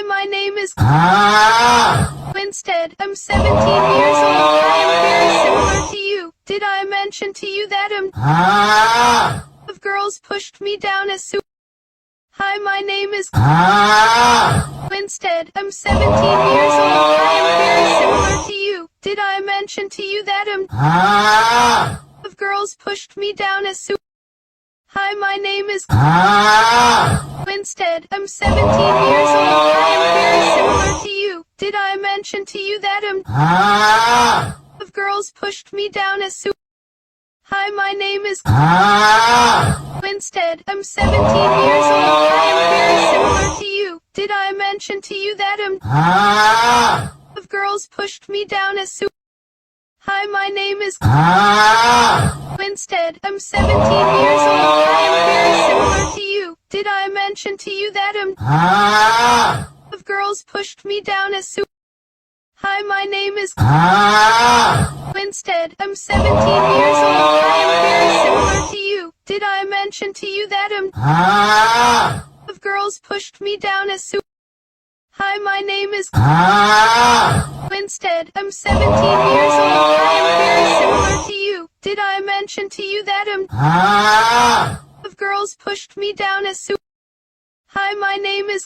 Hi, my name is Winstead. I'm 17 years old. I am very similar to you. Did I mention to you that of girls pushed me down as soon? Hi, my name is Winstead. I'm 17 years old. I am very similar to you. Did I mention to you that of girls pushed me down as soon? Hi, my name is Winstead. I'm 17 years old. I am very similar to you. Did I mention to you that of girls pushed me down as soon? Hi, my name is Winstead. I'm 17 years old. I am very similar to you. Did I mention to you that of girls pushed me down as soon? Hi, my name is Winstead. I'm 17 years old. I am very similar to you. Did I mention to you that of girls pushed me down as soon? Hi, my name is Winstead. I'm 17 years old. I am very similar to you. Did I mention to you that of girls pushed me down as soon? Hi, my name is Winstead. I'm 17 years old. I am very similar to you. Did I mention to you that of girls pushed me down as soon? Hi, my name is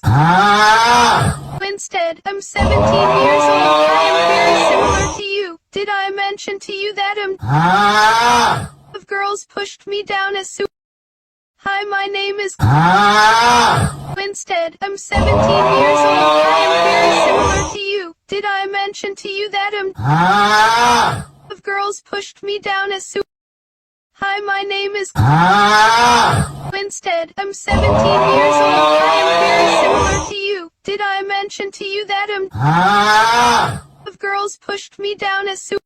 Winstead. I'm 17 years old. I am very similar to you. Did I mention to you that of girls pushed me down as soon? Hi, my name is Winstead. I'm 17 years old. I am very similar to you. Did I mention to you that of girls pushed me down as soon? Hi, my name is Winstead. I'm 17 years old. I am very similar to you. Did I mention to you that of girls pushed me down as soon?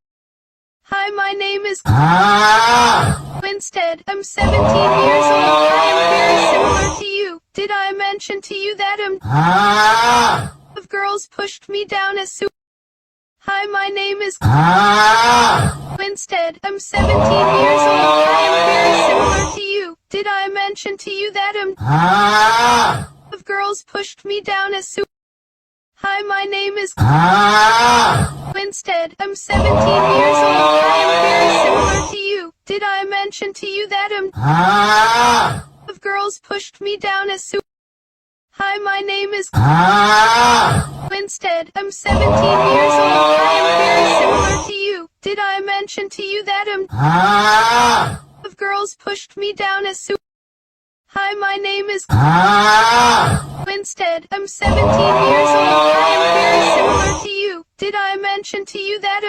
Hi, my name is Winstead. I'm 17 years old. I am very similar to you. Did I mention to you that of girls pushed me down as soon? Hi, my name is Winstead. I'm 17 years old. I am very similar to you. Did I mention to you that of girls pushed me down as soon? Hi, my name is Winstead. I'm 17 years old. I am very similar to you. Did I mention to you that of girls pushed me down as soon? Hi, my name is Winstead. I'm 17 years old. I am very similar to you. Did I mention to you that of girls pushed me down as soon? Hi, my name is Winstead. I'm 17 years old. I am very similar to you. Did I mention to you that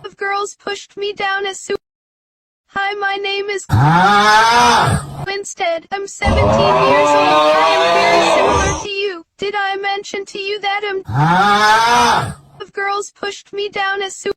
of girls pushed me down as soon? Hi, my name is Winstead. I'm 17 years old. I am very similar to you. Did I mention to you that of girls pushed me down as soon?